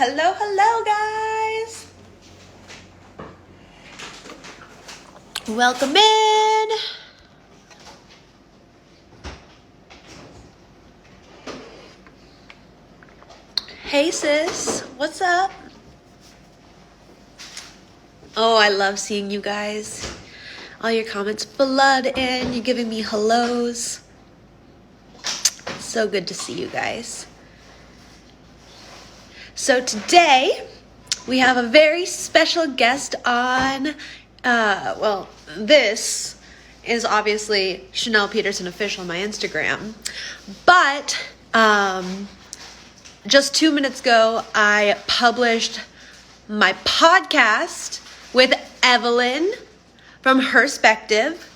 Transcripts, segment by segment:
Hello, hello, guys. Welcome in. Hey, sis. What's up? Oh, I love seeing you guys. All your comments flood in. You're giving me hellos. So good to see you guys. So today, we have a very special guest on, this is obviously Shanell Peterson Official on my Instagram, but just 2 minutes ago, I published my podcast with Evelyn from Herspective.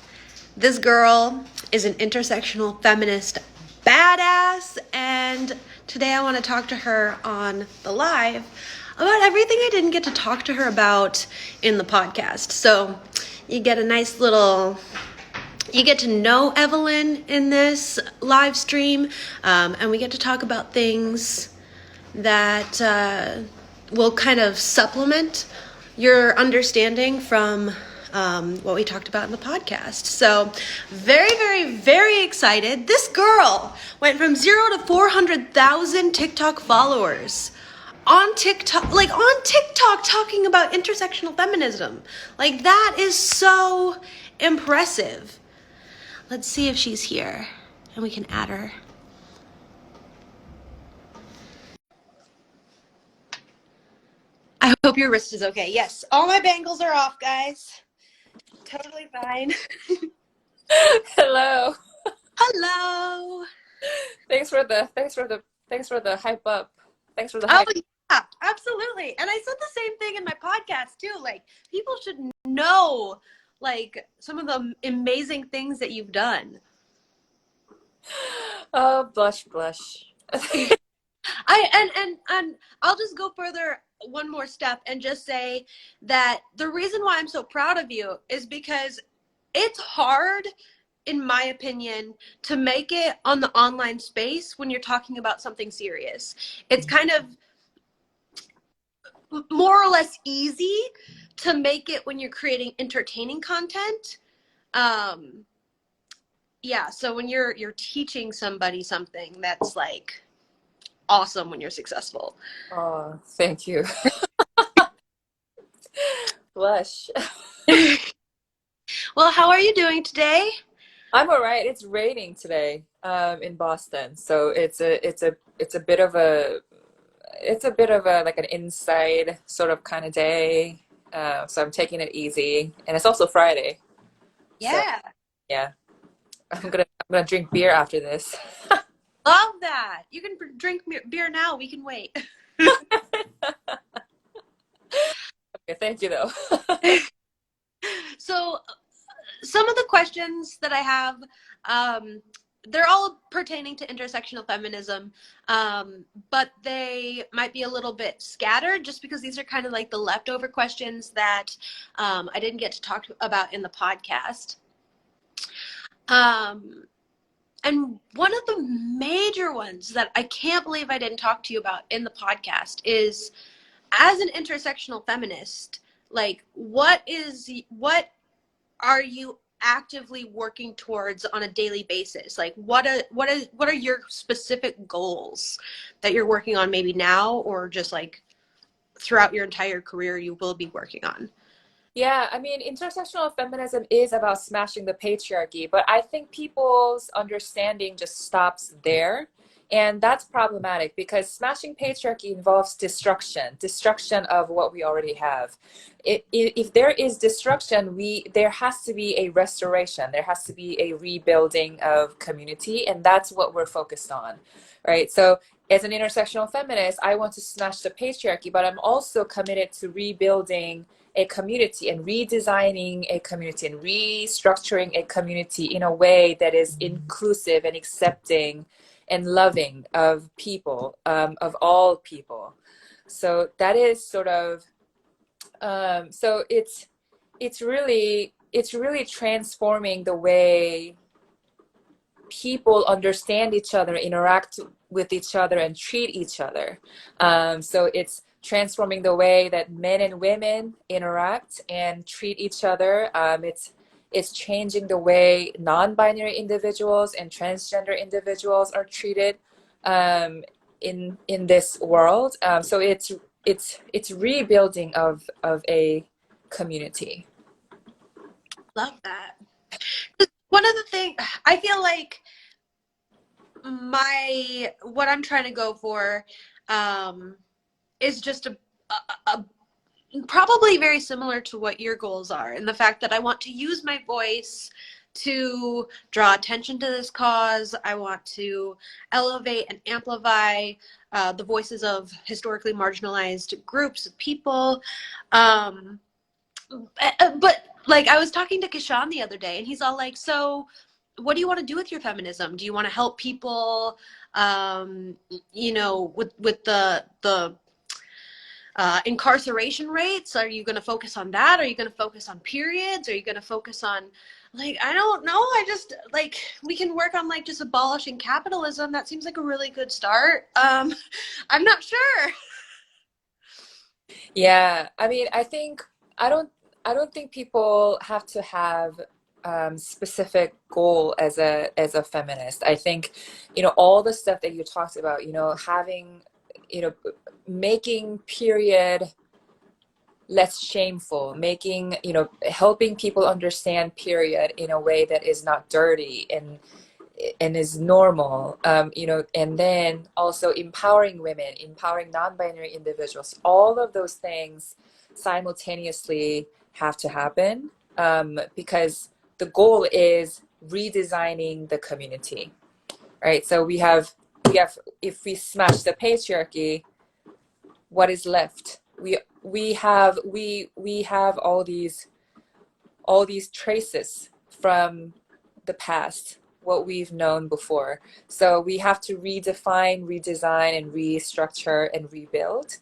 This girl is an intersectional feminist badass, and today I want to talk to her on the live about everything I didn't get to talk to her about in the podcast. So you get a nice little, you get to know Evelyn in this live stream, and we get to talk about things that will kind of supplement your understanding from what we talked about in the podcast. So very, very, very excited. This girl went from 0 to 400,000 TikTok followers on TikTok, talking about intersectional feminism. Like, that is so impressive. Let's see if she's here and we can add her. I hope your wrist is okay. Yes, all my bangles are off, guys. Totally fine. Hello. Hello. Thanks for the hype up. Thanks for the Oh hype. yeah, absolutely. And I said the same thing in my podcast too. Like, people should know like some of the amazing things that you've done. Oh, blush. And I'll just go further one more step and just say that the reason why I'm so proud of you is because it's hard, in my opinion, to make it on the online space when you're talking about something serious. It's kind of more or less easy to make it when you're creating entertaining content. Yeah, so when you're teaching somebody something, that's like awesome when you're successful. Oh, thank you. Blush. Well, how are you doing today? I'm all right. It's raining today, in Boston. So it's a bit of a like an inside sort of kind of day. So I'm taking it easy. And it's also Friday. So Yeah, yeah. I'm gonna drink beer after this. love that. You can drink beer now. We can wait. Okay, thank you though. So, some of the questions that I have, they're all pertaining to intersectional feminism, but they might be a little bit scattered just because these are kind of like the leftover questions that I didn't get to talk about in the podcast. And one of the major ones that I can't believe I didn't talk to you about in the podcast is, as an intersectional feminist, like, what are you actively working towards on a daily basis? Like, what are your specific goals that you're working on, maybe now or just like throughout your entire career you will be working on? Yeah, I mean, intersectional feminism is about smashing the patriarchy, but I think people's understanding just stops there. And that's problematic because smashing patriarchy involves destruction of what we already have. If there is destruction, there has to be a restoration, there has to be a rebuilding of community, and that's what we're focused on, right? So as an intersectional feminist, I want to smash the patriarchy, but I'm also committed to rebuilding a community and redesigning a community and restructuring a community in a way that is inclusive and accepting and loving of people, of all people. So that is sort of, so it's really transforming the way people understand each other, interact with each other, and treat each other. So it's transforming the way that men and women interact and treat each other. It's changing the way non-binary individuals and transgender individuals are treated in this world. So it's rebuilding of a community. Love that. One of the things I feel like what I'm trying to go for is just a probably very similar to what your goals are, and the fact that I want to use my voice to draw attention to this cause. I want to elevate and amplify the voices of historically marginalized groups of people. Um, but like I was talking to Kishan the other day, and he's all like, "So, what do you want to do with your feminism? Do you want to help people, with the incarceration rates? Are you going to focus on that? Are you going to focus on periods? Are you going to focus on, like, I don't know. I just, like, we can work on, like, just abolishing capitalism. That seems like a really good start. I'm not sure." Yeah, I mean, I don't I don't think people have to have specific goal as a feminist. I think, all the stuff that you talked about, having, making period less shameful, making, helping people understand period in a way that is not dirty and is normal, and then also empowering women, empowering non-binary individuals. All of those things simultaneously have to happen, because the goal is redesigning the community, right? So if we smash the patriarchy, what is left? We have all these traces from the past, what we've known before. So we have to redefine, redesign, and restructure and rebuild.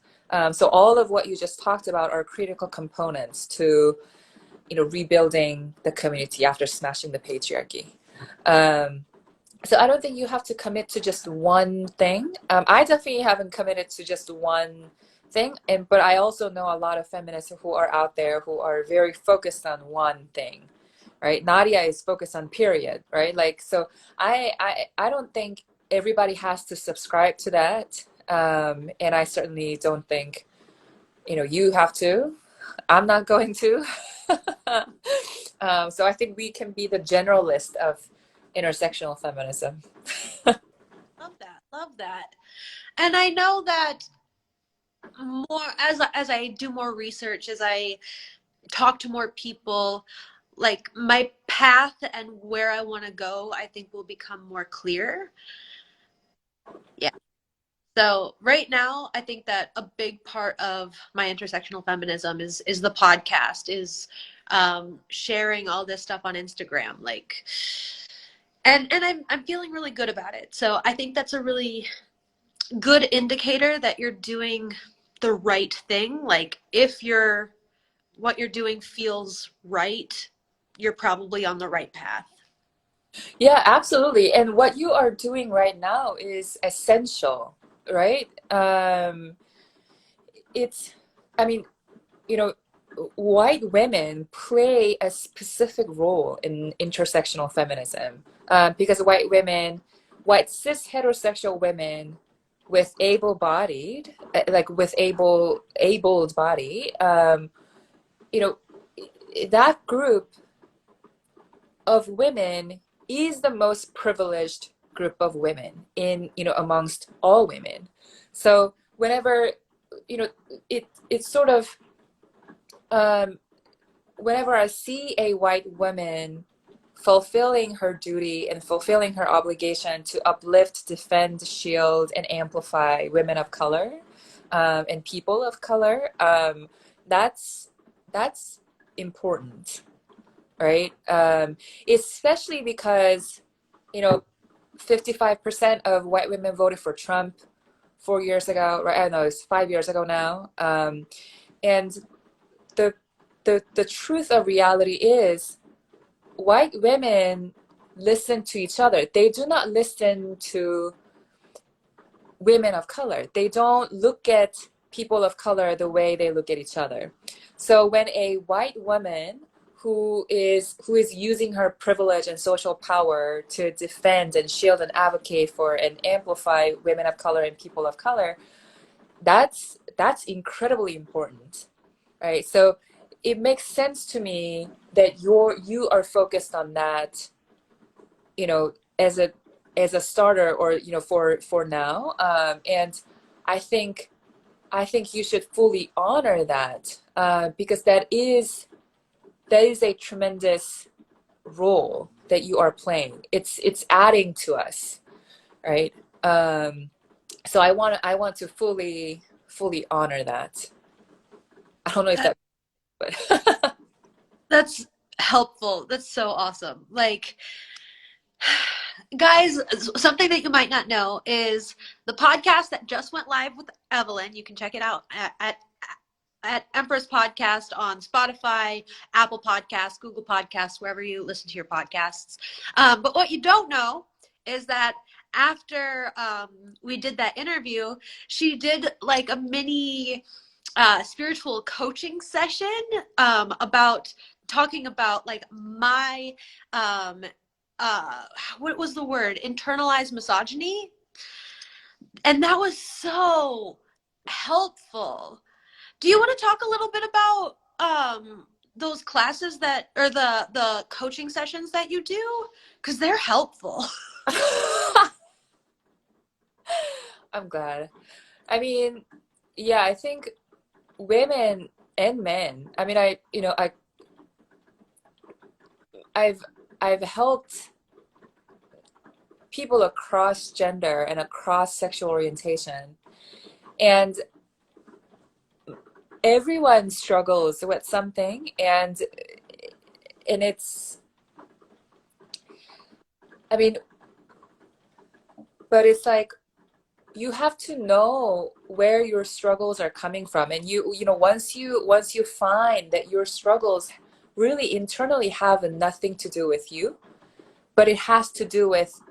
So all of what you just talked about are critical components to, rebuilding the community after smashing the patriarchy. So I don't think you have to commit to just one thing. I definitely haven't committed to just one thing, but I also know a lot of feminists who are out there who are very focused on one thing, right? Nadia is focused on period, right? Like, so I don't think everybody has to subscribe to that, and I certainly don't think you have to. I'm not going to. So I think we can be the generalist of intersectional feminism. Love that. Love that. And I know that more as I do more research, as I talk to more people, like my path and where I want to go, I think will become more clear. Yeah. So right now, I think that a big part of my intersectional feminism is the podcast, is sharing all this stuff on Instagram, like, and I'm feeling really good about it. So I think that's a really good indicator that you're doing the right thing. Like, if what you're doing feels right, you're probably on the right path. Yeah, absolutely. And what you are doing right now is essential, right? It's, I mean, you know, white women play a specific role in intersectional feminism, because white cis heterosexual women with able-bodied, like with abled body, you know, that group of women is the most privileged group of women in, amongst all women. So whenever, you know, it's sort of, um, whenever I see a white woman fulfilling her duty and fulfilling her obligation to uplift, defend, shield, and amplify women of color, and people of color, that's that's important, right? Especially because, you know, 55% of white women voted for Trump 4 years ago, right? I don't know, it's 5 years ago now. And the truth of reality is white women listen to each other. They do not listen to women of color. They don't look at people of color the way they look at each other. So when a white woman who is using her privilege and social power to defend and shield and advocate for and amplify women of color and people of color, that's incredibly important, right? So it makes sense to me that you are focused on that, you know, as a starter, or for now, and I think you should fully honor that, because that is a tremendous role that you are playing. It's adding to us, right? So I want to fully honor that. I don't know if That, that, but that's helpful. That's so awesome. Like, guys, something that you might not know is the podcast that just went live with Evelyn. You can check it out at Empress Podcast on Spotify, Apple Podcasts, Google Podcasts, wherever you listen to your podcasts. But what you don't know is that after we did that interview, she did like a mini spiritual coaching session about talking about like my what was the word, internalized misogyny, and that was so helpful. Do you want to talk a little bit about those classes that, or the coaching sessions that you do, because they're helpful? I'm glad. I mean, yeah, I think women and men. I mean, I've I've helped people across gender and across sexual orientation, and everyone struggles with something, and it's, I mean, but it's like you have to know where your struggles are coming from, and once you find that your struggles really internally have nothing to do with you, but it has to do with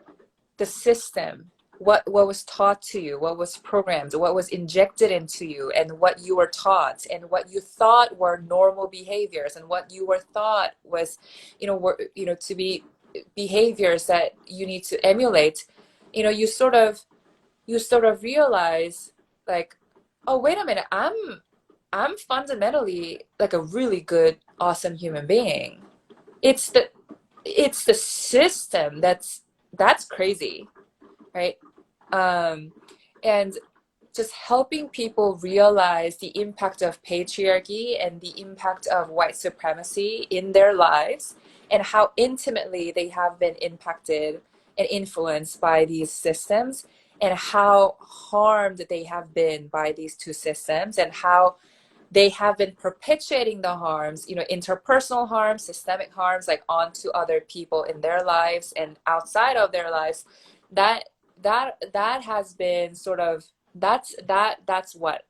the system, what was taught to you, what was programmed, what was injected into you, and what you were taught, and what you thought were normal behaviors, and what you were thought was, to be behaviors that you need to emulate. You sort of realize, like, oh, wait a minute, I'm fundamentally like a really good, awesome human being. It's the system that's crazy, right? um, and just helping people realize the impact of patriarchy and the impact of white supremacy in their lives, and how intimately they have been impacted and influenced by these systems, and how harmed they have been by these two systems, and how they have been perpetuating the harms, interpersonal harms, systemic harms, like onto other people in their lives and outside of their lives. That has been sort of, that's what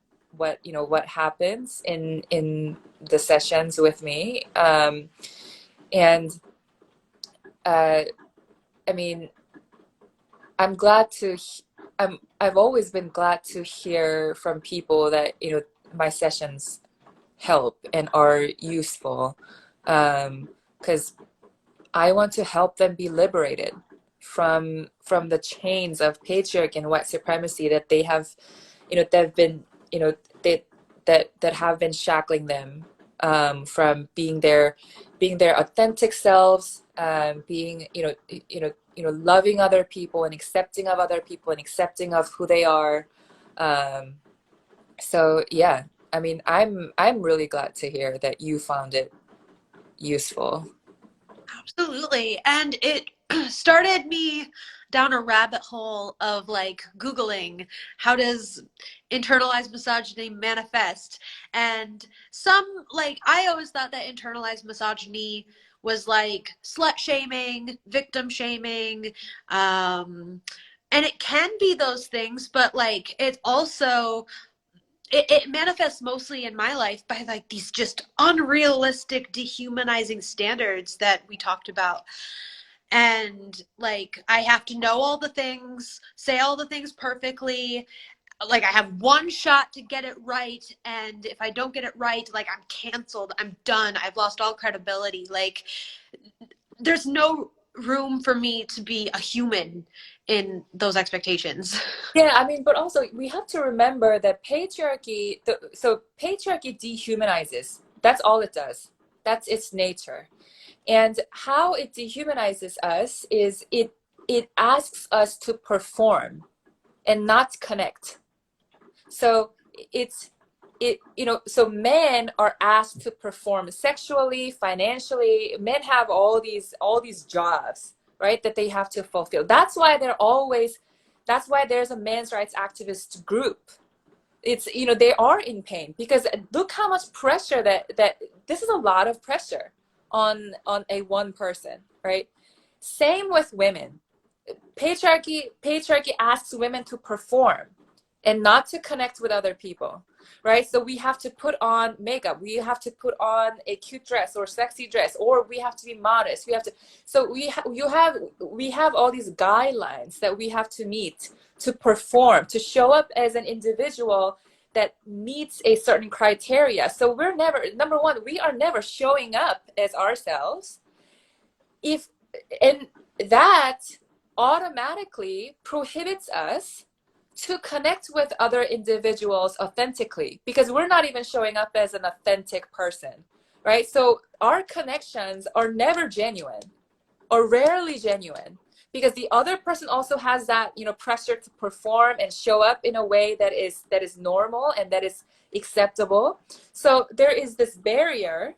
happens in the sessions with me. And uh, I mean, I'm glad to I've always been glad to hear from people that my sessions help and are useful, because I want to help them be liberated from the chains of patriarchy and white supremacy that they have, that have been, they, that have been shackling them, from being their authentic selves, being, loving other people and accepting of other people and accepting of who they are. Um, so yeah, I mean, I'm really glad to hear that you found it useful. Absolutely. And it started me down a rabbit hole of like Googling how does internalized misogyny manifest. And like, I always thought that internalized misogyny was like slut shaming, victim shaming, and it can be those things, but like it also it manifests mostly in my life by like these just unrealistic dehumanizing standards that we talked about. and like I have to know all the things, say all the things perfectly. Like I have one shot to get it right, and if I don't get it right, like I'm canceled, I'm done, I've lost all credibility. Like there's no room for me to be a human in those expectations. Yeah, I mean, but also we have to remember that patriarchy, so patriarchy dehumanizes. That's all it does. That's its nature. And how it dehumanizes us is it asks us to perform and not connect. So it's so men are asked to perform sexually, financially. Men have all these jobs, right, that they have to fulfill. That's why there's a men's rights activist group. It's, they are in pain because look how much pressure that this is a lot of pressure on a one person, right? Same with women. Patriarchy asks women to perform and not to connect with other people, right? So we have to put on makeup, we have to put on a cute dress or sexy dress, or we have to be modest, we have to, so we have all these guidelines that we have to meet to perform, to show up as an individual that meets a certain criteria. So we're never, number one, we are never showing up as ourselves. If and that automatically prohibits us to connect with other individuals authentically, because we're not even showing up as an authentic person, right? So our connections are never genuine or rarely genuine, because the other person also has that, pressure to perform and show up in a way that is normal and that is acceptable. So there is this barrier.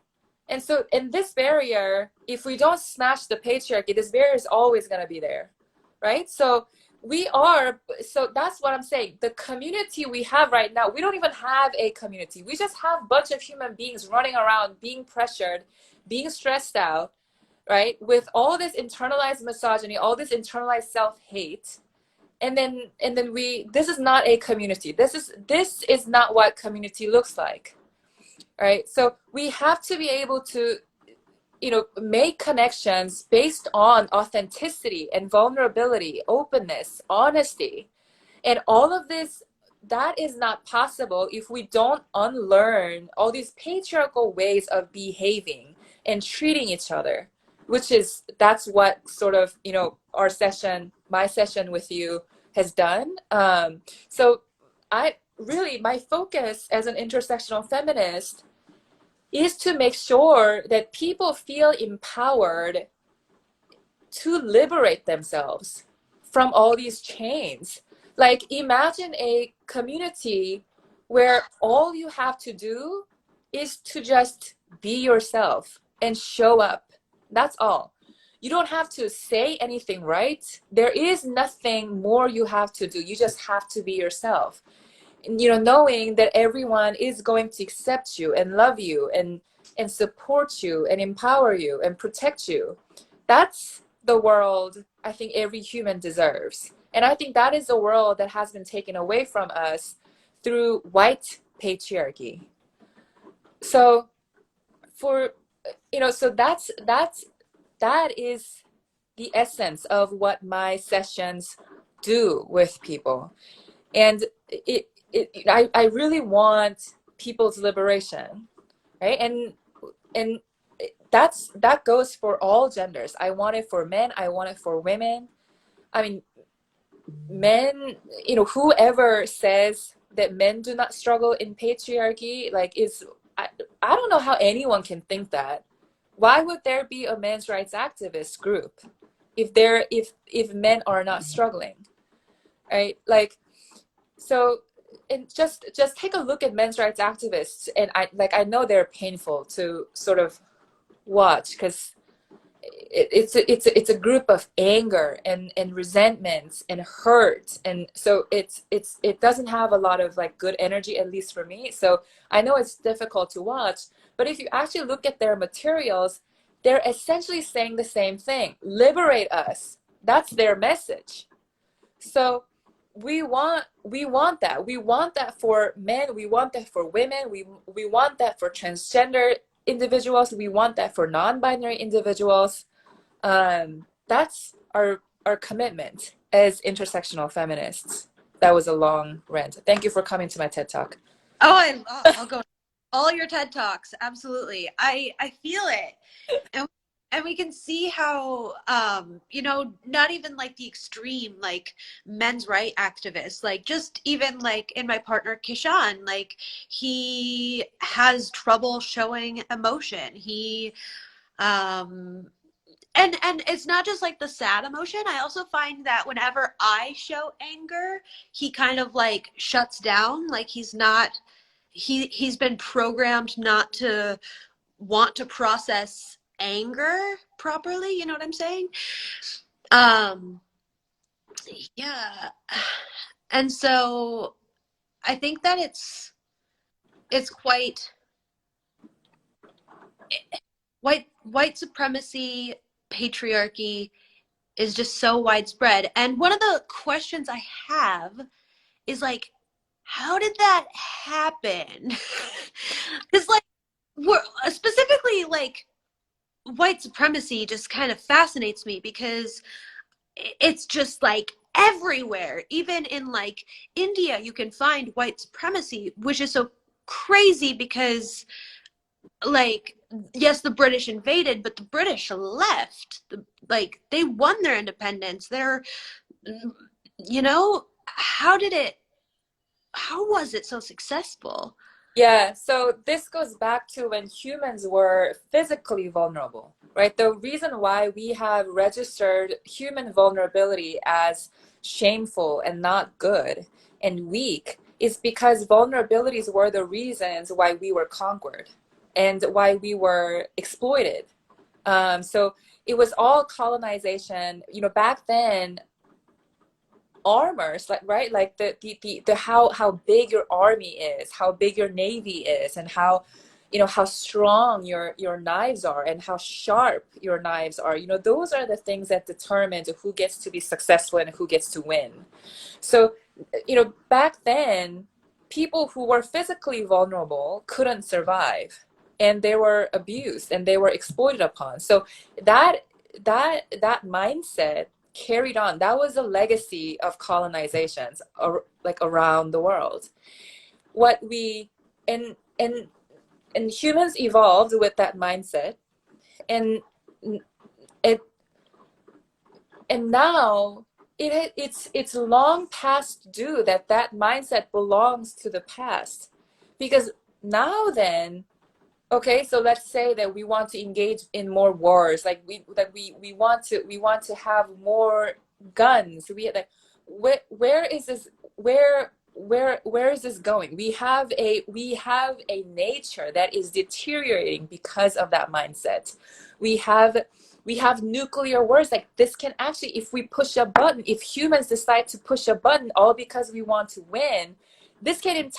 And so in this barrier, if we don't smash the patriarchy, this barrier is always going to be there, right? So that's what I'm saying. The community we have right now, we don't even have a community. We just have a bunch of human beings running around, being pressured, being stressed out, right? With all this internalized misogyny, all this internalized self-hate. And then this is not a community. This is not what community looks like, right? So we have to be able to, make connections based on authenticity and vulnerability, openness, honesty. And all of this, that is not possible if we don't unlearn all these patriarchal ways of behaving and treating each other, that's what sort of, my session with you has done. So my focus as an intersectional feminist is to make sure that people feel empowered to liberate themselves from all these chains. Like, imagine a community where all you have to do is to just be yourself and show up. That's all. You don't have to say anything, right? There is nothing more you have to do. You just have to be yourself. And, knowing that everyone is going to accept you and love you and support you and empower you and protect you. That's the world I think every human deserves. And I think that is a world that has been taken away from us through white patriarchy. So that is the essence of what my sessions do with people. And I really want people's liberation, right? And that goes for all genders. I want it for men, I want it for women. I mean, men, whoever says that men do not struggle in patriarchy, like, I don't know how anyone can think that. Why would there be a men's rights activist group if men are not struggling, right? Like, so, and just take a look at men's rights activists, and I know they're painful to sort of watch, because it's a group of anger and resentments and hurt, and so it doesn't have a lot of like good energy, at least for me. So I know it's difficult to watch, but if you actually look at their materials, they're essentially saying the same thing: liberate us. That's their message. So we want that. We want that for men. We want that for women. We want that for transgender individuals. We want that for non-binary individuals. that's our commitment as intersectional feminists. That was a long rant. Thank you for coming to my TED Talk. Oh, I'll go all your TED Talks. Absolutely. I feel it. And we can see how you know, not even like the extreme like men's right activists, like just even like in my partner Kishan, like he has trouble showing emotion. He and it's not just like the sad emotion. I also find that whenever I show anger, he kind of like shuts down, like he's been programmed not to want to process anger properly, you know what I'm saying? Um yeah. And so I think that it's quite white supremacy, patriarchy is just so widespread. And one of the questions I have is like, how did that happen? Because like we're specifically like white supremacy just kind of fascinates me because it's just like everywhere. Even in like India, you can find white supremacy, which is so crazy because like yes, the British invaded, but the British left. Like they won their independence. They're, you know, how was it so successful? Yeah, so this goes back to when humans were physically vulnerable, right? The reason why we have registered human vulnerability as shameful and not good and weak is because vulnerabilities were the reasons why we were conquered and why we were exploited. So it was all colonization. You know, back then, armors, like, right, like the how big your army is, how big your navy is, and how, you know, how strong your knives are and how sharp your knives are. You know, those are the things that determine who gets to be successful and who gets to win. So, you know, back then, people who were physically vulnerable couldn't survive, and they were abused and they were exploited upon. So that mindset carried on. That was a legacy of colonizations like around the world. What we and humans evolved with that mindset, and it and now it's long past due that that mindset belongs to the past, because now then, okay, so let's say that we want to engage in more wars, like we want to have more guns. We like, where is this, where is this going? We have a nature that is deteriorating because of that mindset. We have we have nuclear wars. Like, this can actually, if we push a button, if humans decide to push a button all because we want to win, this can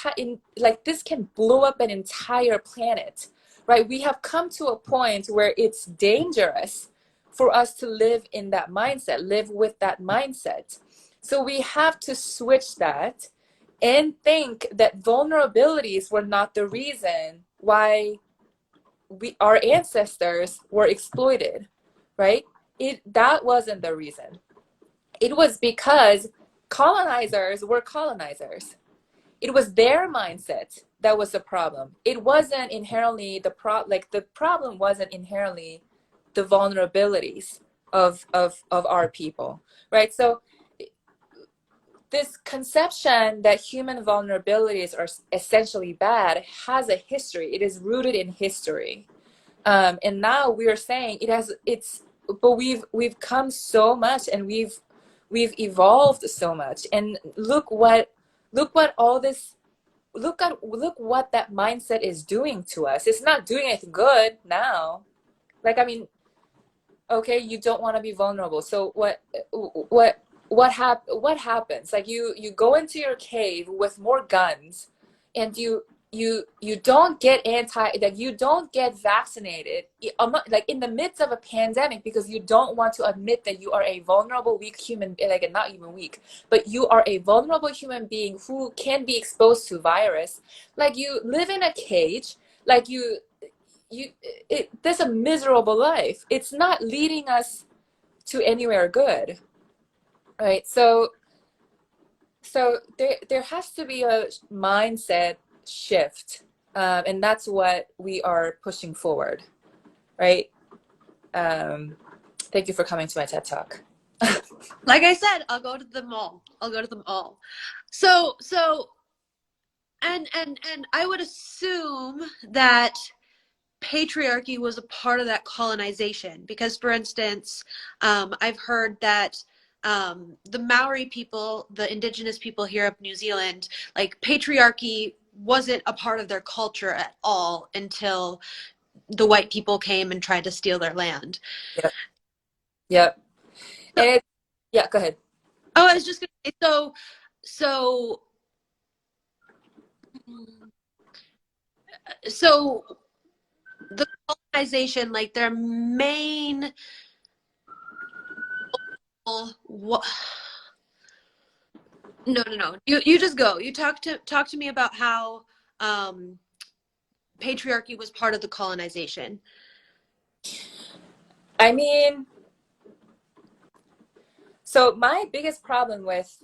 this can blow up an entire planet, right? We have come to a point where it's dangerous for us to live in that mindset, live with that mindset. So we have to switch that and think that vulnerabilities were not the reason why our ancestors were exploited, right? That wasn't the reason. It was because colonizers were colonizers. It was their mindset that was the problem. It wasn't inherently the problem wasn't inherently the vulnerabilities of our people, right? So this conception that human vulnerabilities are essentially bad has a history. It is rooted in history, and now we are saying but we've come so much, and we've evolved so much, and look what all this look what that mindset is doing to us. It's not doing anything good now. Like, I mean, okay, you don't want to be vulnerable. So what happens? Like, you go into your cave with more guns, and you don't get you don't get vaccinated, like in the midst of a pandemic, because you don't want to admit that you are a vulnerable, weak human, like not even weak, but you are a vulnerable human being who can be exposed to virus. Like, you live in a cage, like that's a miserable life. It's not leading us to anywhere good, right? So there has to be a mindset shift, and that's what we are pushing forward, right? Thank you for coming to my TED Talk. Like I said, I'll go to them all. I'll go to them all. So and I would assume that patriarchy was a part of that colonization, because, for instance, I've heard that the Maori people, the indigenous people here of New Zealand, like, patriarchy wasn't a part of their culture at all until the white people came and tried to steal their land. Yep. Yep. And yeah, go ahead. Oh, I was just gonna say, so the colonization, like, their main what no, you just go, you talk to me about how patriarchy was part of the colonization. I mean, so my biggest problem with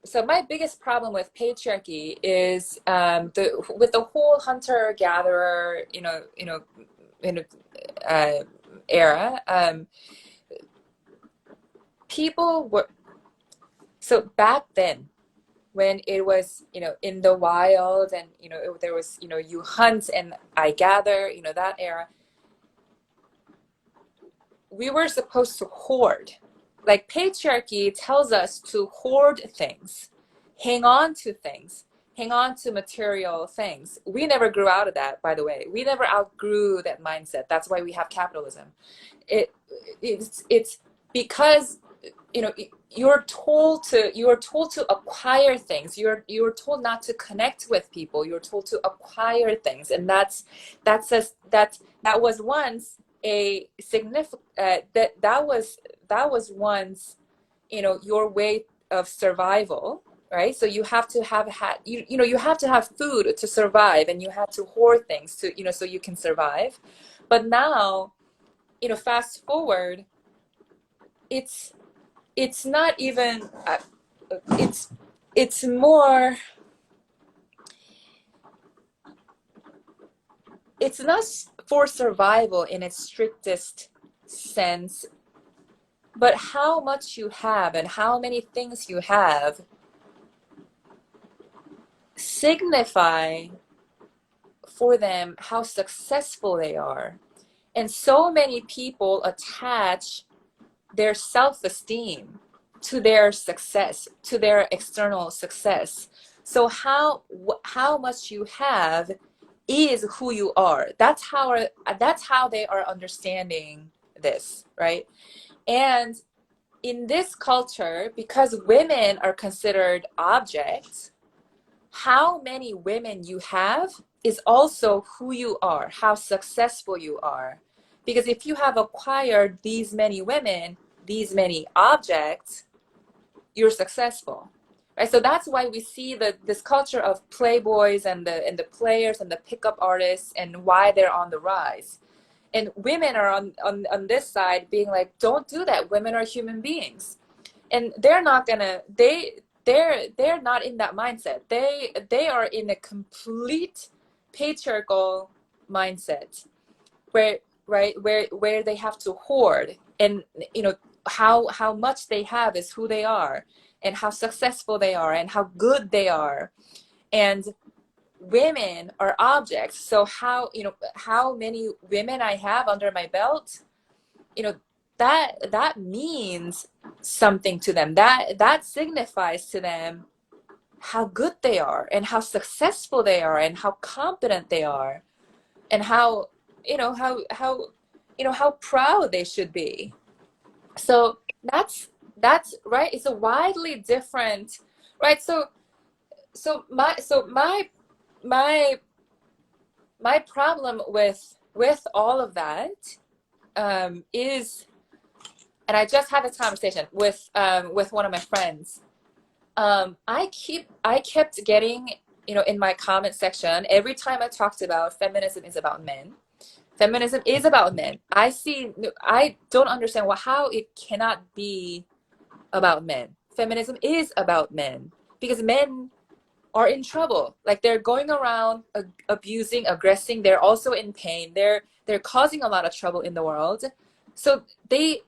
patriarchy is with the whole hunter gatherer, era. People were, so back then, when it was, in the wild, and there was, you hunt and I gather, that era, we were supposed to hoard. Like, patriarchy tells us to hoard things, hang on to things, hang on to material things. We never grew out of that, by the way. We never outgrew that mindset. That's why we have capitalism. It's because, you're told to acquire things. You're told not to connect with people. You're told to acquire things, and that was once a significant that was once, your way of survival, right? So you have to have had you have to have food to survive, and you have to hoard things to, so you can survive. But now, fast forward, it's not even it's more, it's not for survival in its strictest sense, but how much you have and how many things you have signify for them how successful they are. And so many people attach their self-esteem to their success, to their external success. So how much you have is who you are. That's how they are understanding this, right? And in this culture, because women are considered objects, how many women you have is also who you are, how successful you are. Because if you have acquired these many women, these many objects, you're successful, right? So that's why we see this culture of playboys and the players and the pickup artists, and why they're on the rise. And women are on this side being like, don't do that. Women are human beings. And they're not gonna, they're not in that mindset. They are in a complete patriarchal mindset, where, right, where they have to hoard, and how much they have is who they are, and how successful they are, and how good they are. And women are objects. So how many women I have under my belt, that means something to them. That signifies to them how good they are, and how successful they are, and how competent they are, and how how proud they should be. So that's right. It's a widely different, right? So my problem with all of that is, and I just had a conversation with one of my friends. I kept getting, in my comment section, every time I talked about feminism is about men, Feminism is about men. I don't understand how it cannot be about men. Feminism is about men because men are in trouble. Like they're going around abusing, aggressing. They're also in pain. They're causing a lot of trouble in the world. So they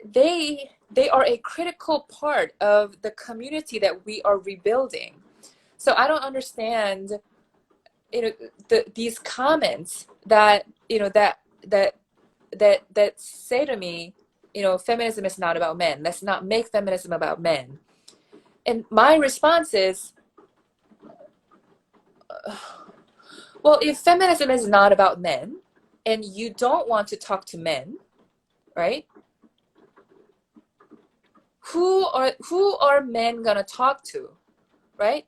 are a critical part of the community that we are rebuilding. So I don't understand, these comments that that say to me, feminism is not about men. Let's not make feminism about men. And my response is, well, if feminism is not about men and you don't want to talk to men, right? Who are men gonna talk to, right?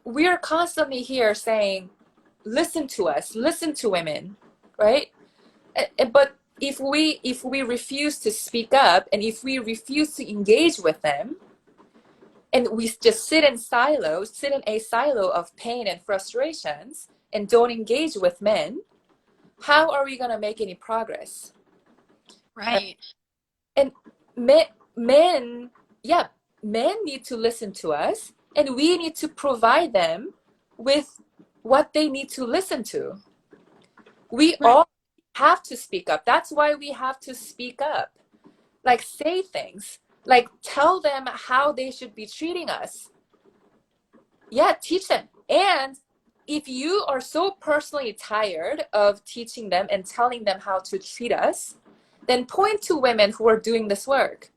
We are constantly here saying, listen to us, listen to women, right? But if we refuse to speak up and if we refuse to engage with them, and we just sit in a silo of pain and frustrations and don't engage with men, how are we going to make any progress? Right. And men, yeah, men need to listen to us, and we need to provide them with what they need to listen to. We all have to speak up. That's why we have to speak up. Like, say things. Like, tell them how they should be treating us. Yeah, teach them. And if you are so personally tired of teaching them and telling them how to treat us, then point to women who are doing this work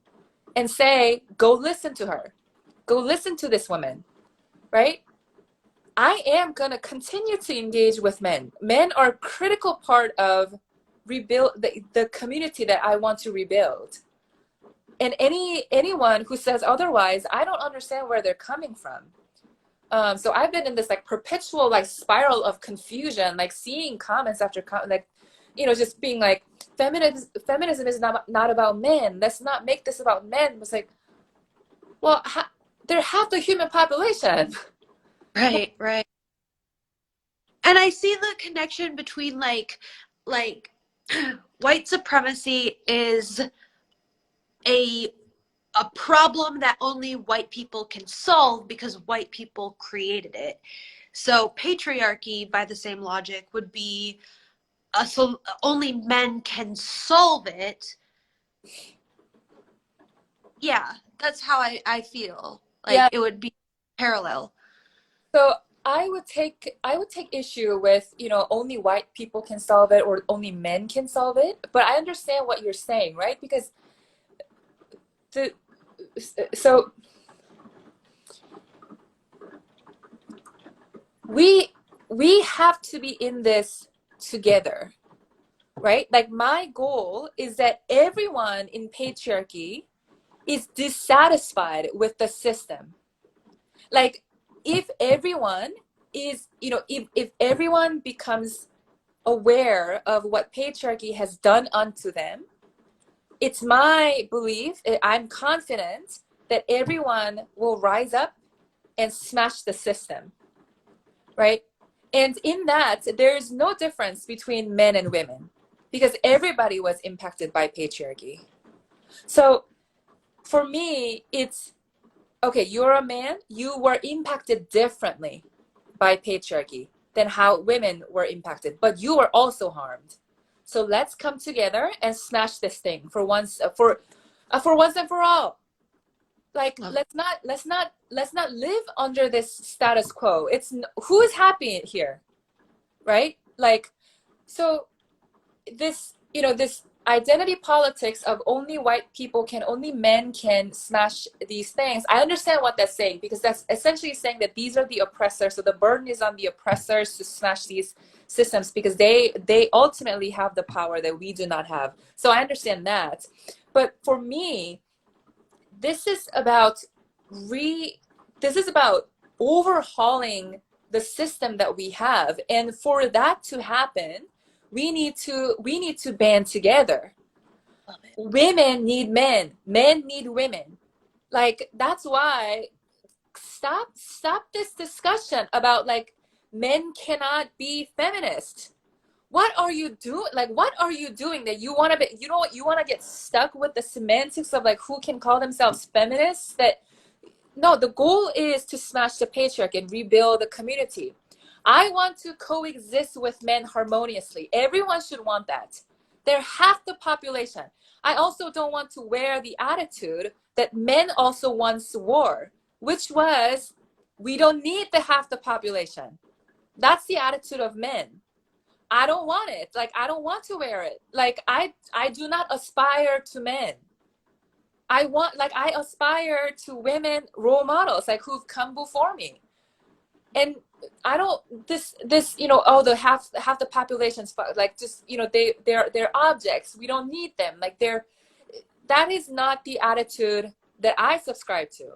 and say, go listen to her. Go listen to this woman, right? I am going to continue to engage with men. Men are a critical part of rebuild the community that I want to rebuild. And anyone who says otherwise, I don't understand where they're coming from. So I've been in this like perpetual like spiral of confusion, like seeing comments after like, just being like, feminism is not about men. Let's not make this about men. It was like, well, they're half the human population. Right, right. And I see the connection between like white supremacy is a a problem that only white people can solve because white people created it. So patriarchy, by the same logic, would be only men can solve it. Yeah, that's how I feel. Yeah. Like it would be parallel. So I would take issue with, only white people can solve it or only men can solve it. But I understand what you're saying, right? Because the so we have to be in this together, right? Like my goal is that everyone in patriarchy is dissatisfied with the system. Like if everyone is, if everyone becomes aware of what patriarchy has done unto them, it's my belief, I'm confident that everyone will rise up and smash the system, right? And in that, there's no difference between men and women because everybody was impacted by patriarchy. So for me, it's okay, you're a man, you were impacted differently by patriarchy than how women were impacted, but you were also harmed. So let's come together and smash this thing for once, for once and for all. Like let's not live under this status quo. It's who is happy here, right? Like, so this identity politics of only white people can, only men can smash these things. I understand what that's saying because that's essentially saying that these are the oppressors. So the burden is on the oppressors to smash these systems because they ultimately have the power that we do not have. So I understand that. But for me, this is about this is about overhauling the system that we have. And for that to happen, we need to band together. Women need men, men need women. Like that's why stop this discussion about like men cannot be feminist. what are you doing? Like, what are you doing that you want to be, you know what, you want to get stuck with the semantics of like who can call themselves feminists? That no, the goal is to smash the patriarchy and rebuild the community. I want to coexist with men harmoniously. Everyone should want that. They're half the population. I also don't want to wear the attitude that men also once wore, which was, we don't need the half the population. That's the attitude of men. I don't want it. Like, I don't want to wear it. Like, I do not aspire to men. I aspire to women role models, like who've come before me. And I don't, this, you know, oh, the half the population's like, just, you know, they're objects. We don't need them. Like, that is not the attitude that I subscribe to.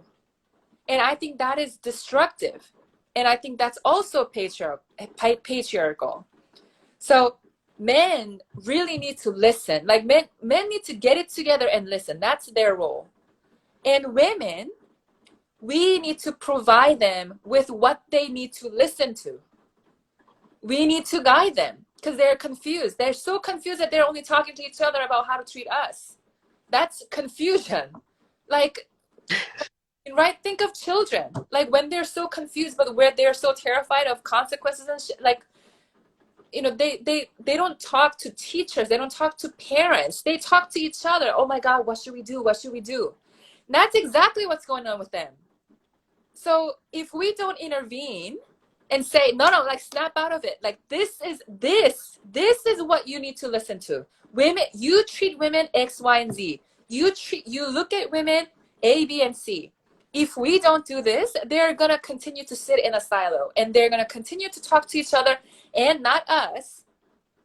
And I think that is destructive. And I think that's also patriarchal. So men really need to listen. Like, men need to get it together and listen. That's their role. And women, we need to provide them with what they need to listen to. We need to guide them because they're confused. They're so confused that they're only talking to each other about how to treat us. That's confusion. Like, right? Think of children. Like, when they're so confused, but where they're so terrified of consequences and shit, like, you know, they don't talk to teachers. They don't talk to parents. They talk to each other. Oh my God, what should we do? What should we do? And that's exactly what's going on with them. So if we don't intervene and say, no, like, snap out of it. Like, this is what you need to listen to. Women, you treat women X, Y, and Z. You look at women A, B, and C. If we don't do this, they're gonna continue to sit in a silo, and they're gonna continue to talk to each other and not us.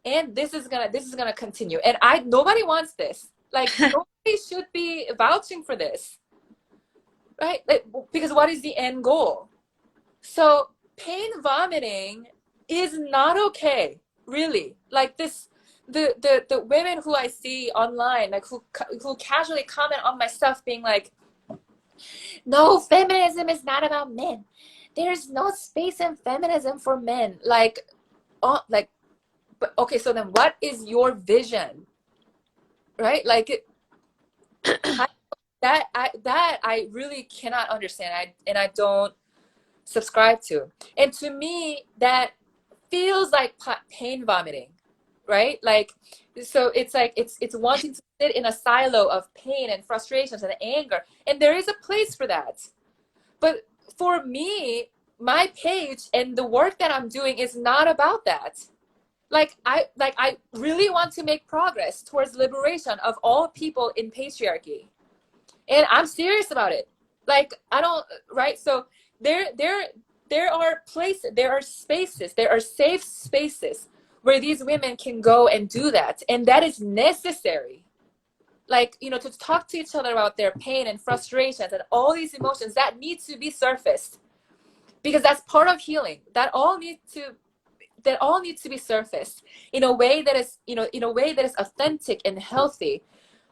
And this is gonna continue. And nobody wants this. Like, nobody should be vouching for this, right? Like, because what is the end goal? So pain vomiting is not okay, really. Like, this, the women who I see online, like, who casually comment on my stuff, being like, no, feminism is not about men. There's no space in feminism for men. Like, oh, like, but okay, so then what is your vision, right? Like, I really cannot understand. I don't subscribe to. And to me, that feels like pain vomiting, right? Like, so it's like it's wanting to sit in a silo of pain and frustrations and anger, and there is a place for that. But for me, my page and the work that I'm doing is not about that. I really want to make progress towards liberation of all people in patriarchy, and I'm serious about it. Like, I don't, right? So there are places, there are spaces, there are safe spaces where these women can go and do that, and that is necessary. Like, you know, to talk to each other about their pain and frustrations and all these emotions that need to be surfaced, because that's part of healing. That all needs to be surfaced in a way that is, you know, in a way that is authentic and healthy.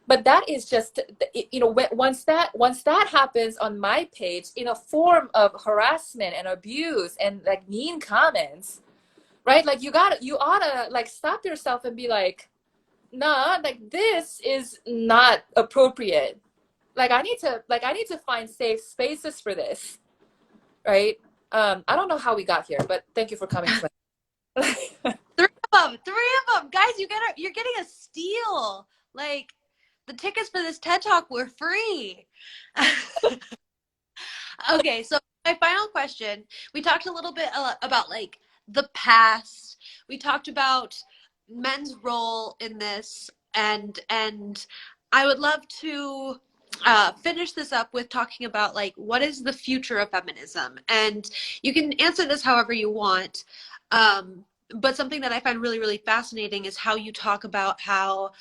But that is just, you know, once that happens on my page in a form of harassment and abuse and like mean comments, right? Like, you oughta like stop yourself and be like, nah, like, this is not appropriate. Like, I need to find safe spaces for this, right? I don't know how we got here, but thank you for coming. Three of them, guys. You're getting a steal. Like, the tickets for this TED Talk were free. Okay, so my final question. We talked a little bit about like the past. We talked about men's role in this, and I would love to finish this up with talking about like what is the future of feminism, and you can answer this however you want. But something that I find really, really fascinating is how you talk about how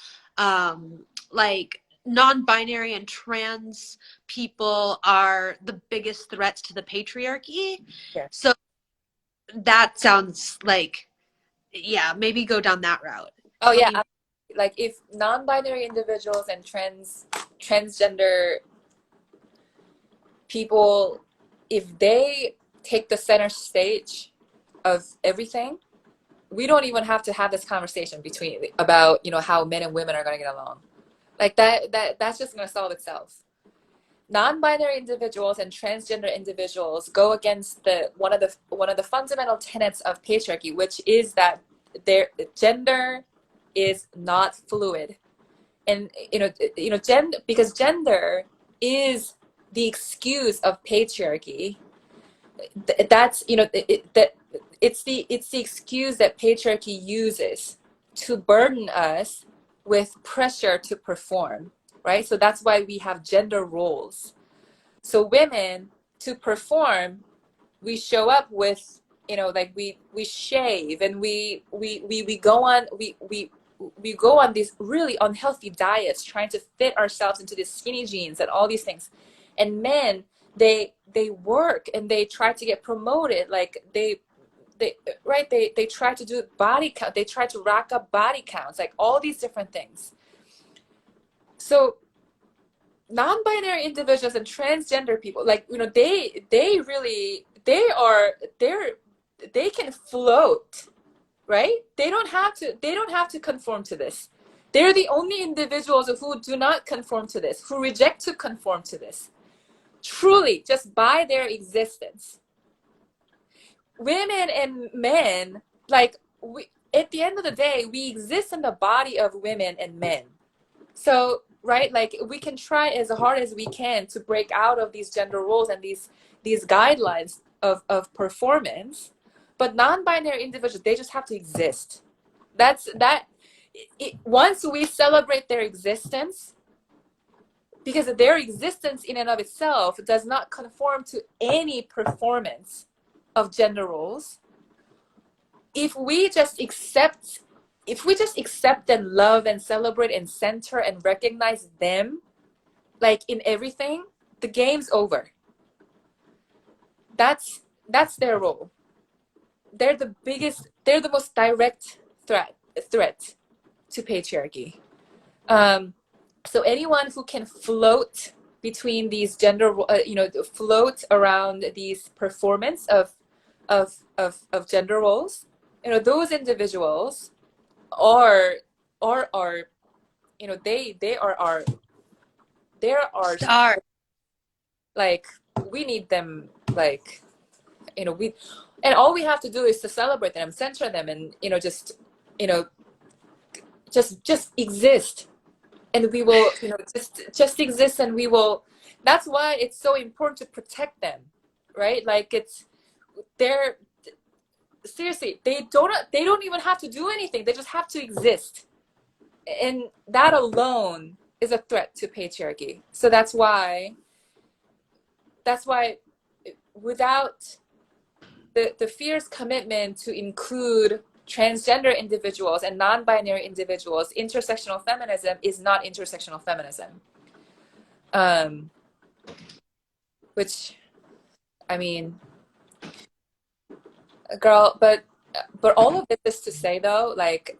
like non-binary and trans people are the biggest threats to the patriarchy. Yeah. So that sounds like, yeah, maybe go down that route. Oh yeah, like, if non-binary individuals and transgender people, if they take the center stage of everything, we don't even have to have this conversation about, how men and women are going to get along. Like that's just going to solve itself. Non-binary individuals and transgender individuals go against one of the fundamental tenets of patriarchy, which is that their gender is not fluid. And because gender is the excuse of patriarchy. That's it's the excuse that patriarchy uses to burden us with pressure to perform, right? So that's why we have gender roles. So women, to perform, we show up with, like we shave, and we go on these really unhealthy diets, trying to fit ourselves into these skinny jeans and all these things. And men, they work and they try to get promoted, like they try to do body count, they try to rack up body counts, like all these different things. So non-binary individuals and transgender people, like, they can float, right? They don't have to conform to this. They're the only individuals who do not conform to this, who reject to conform to this, truly, just by their existence. Women and men, like, at the end of the day, we exist in the body of women and men. So, right, like, we can try as hard as we can to break out of these gender roles and these guidelines of performance. But non-binary individuals, they just have to exist. Once we celebrate their existence, because their existence in and of itself does not conform to any performance of gender roles, if we just accept and love and celebrate and center and recognize them, like, in everything, the game's over. That's their role. They're the most direct threat to patriarchy. So anyone who can float between these float around these performance of gender roles, those individuals are they're our Star. like, we need them, like, and all we have to do is to celebrate them, center them, and just exist, and we will just exist, and we will. That's why it's so important to protect them, right? Like, they're seriously, they don't even have to do anything, they just have to exist, and that alone is a threat to patriarchy. So that's why without the fierce commitment to include transgender individuals and non-binary individuals, intersectional feminism is not intersectional feminism. Which, I mean, girl, but all of this is to say, though, like,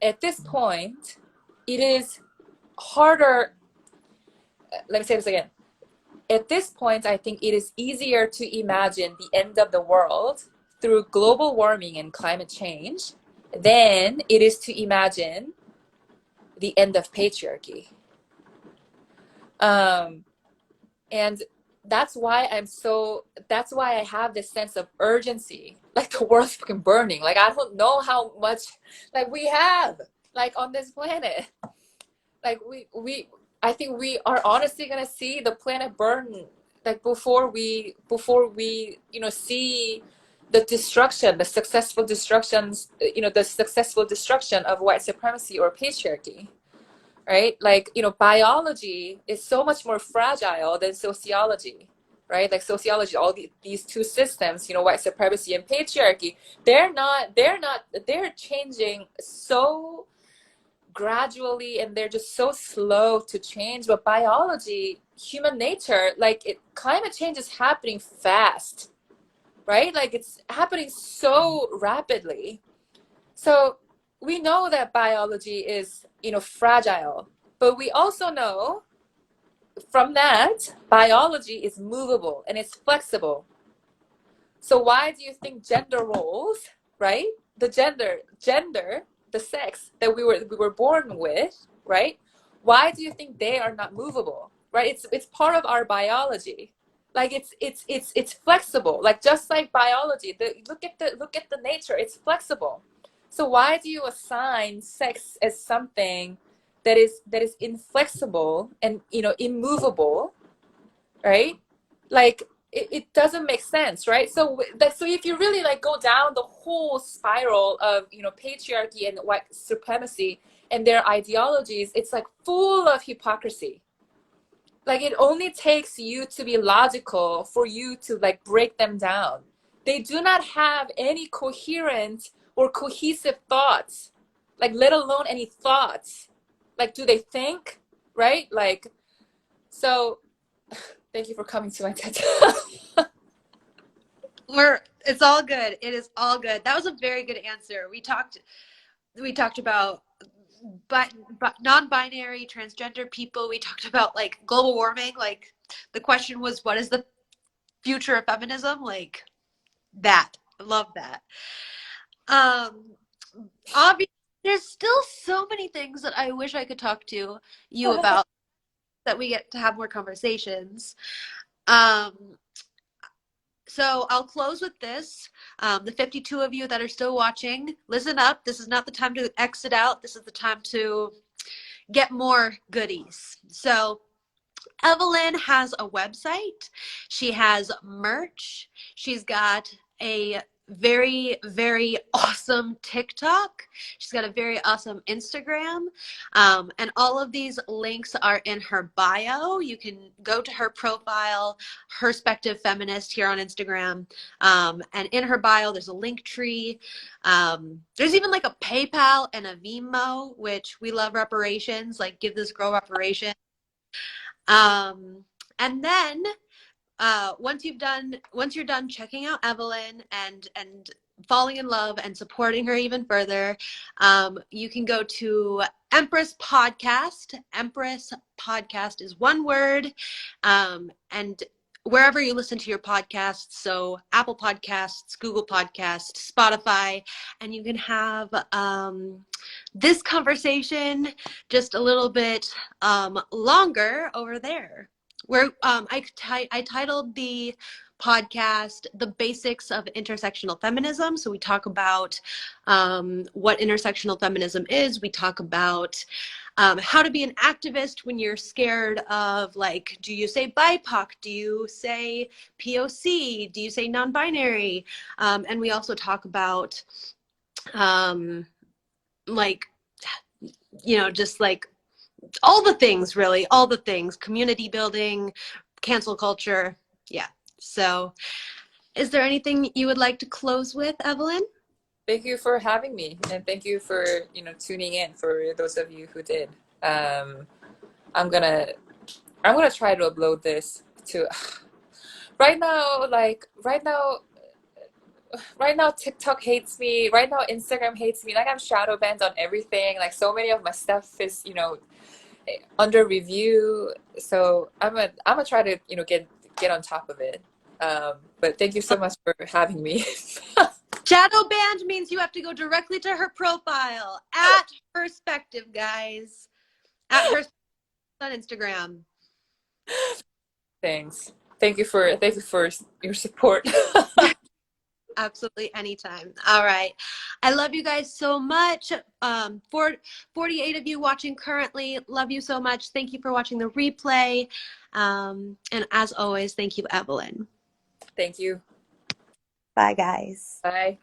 at this point, it is harder. Let me say this again. At this point, I think it is easier to imagine the end of the world through global warming and climate change than it is to imagine the end of patriarchy. And that's why I have this sense of urgency, like the world's fucking burning. Like, I don't know how much, like, we have, like, on this planet. Like, I think we are honestly gonna see the planet burn, like, before we see the successful destruction of white supremacy or patriarchy, right? Like, biology is so much more fragile than sociology, right? Like, sociology, all these two systems, white supremacy and patriarchy, they're changing so gradually, and they're just so slow to change. But biology, human nature, like, climate change is happening fast, right? Like, it's happening so rapidly. So we know that biology is, fragile, but we also know from that biology is movable and it's flexible. So why do you think gender roles, right? The gender, the sex that we were born with, right? Why do you think they are not movable, right? It's part of our biology. Like it's flexible. Like just like biology, look at the nature. It's flexible. So why do you assign sex as something that is inflexible and immovable, right? Like it doesn't make sense, right? So if you really like go down the whole spiral of patriarchy and white supremacy and their ideologies, it's like full of hypocrisy. Like it only takes you to be logical for you to like break them down. They do not have any coherent or cohesive thoughts, like let alone any thoughts. Like do they think, right? Like so thank you for coming to my TED Talk. It's all good. It is all good. That was a very good answer. We talked about but non-binary transgender people. We talked about like global warming. Like the question was, what is the future of feminism? Like that. I love that. Um, Obviously, there's still so many things that I wish I could talk to you about that we get to have more conversations. Um, so I'll close with this. The 52 of you that are still watching, listen up. This is not the time to exit out. This is the time to get more goodies. So Evelyn has a website. She has merch. She's got a very, very awesome TikTok. She's got a very awesome Instagram. And all of these links are in her bio. You can go to her profile, Herspective Feminist here on Instagram. And in her bio, there's a link tree. There's even like a PayPal and a Venmo, which we love reparations, like give this girl reparations. And then once you're done checking out Evelyn and falling in love and supporting her even further, you can go to Empress Podcast. Empress Podcast is one word, and wherever you listen to your podcasts, so Apple Podcasts, Google Podcasts, Spotify, and you can have this conversation just a little bit longer over there. Where I titled the podcast "The Basics of Intersectional Feminism." So we talk about what intersectional feminism is. We talk about how to be an activist when you're scared of, like, do you say BIPOC? Do you say POC? Do you say non-binary? And we also talk about like, just like all the things, really, all the things, community building, cancel culture. Yeah. So is there anything you would like to close with, Evelyn? Thank you for having me, and thank you for tuning in. For those of you who did, I'm gonna try to upload this to right now. Like right now TikTok hates me. Right now Instagram hates me. Like I'm shadow banned on everything. Like so many of my stuff is under review. So I'm gonna try to get on top of it. But thank you so much for having me. Shadow banned means you have to go directly to her profile at Perspective, guys. At her on Instagram. Thanks. Thank you for your support. Absolutely, anytime. All right. I love you guys so much. 48 of you watching currently, love you so much. Thank you for watching the replay. And as always, thank you, Evelyn. Thank you. Bye, guys. Bye.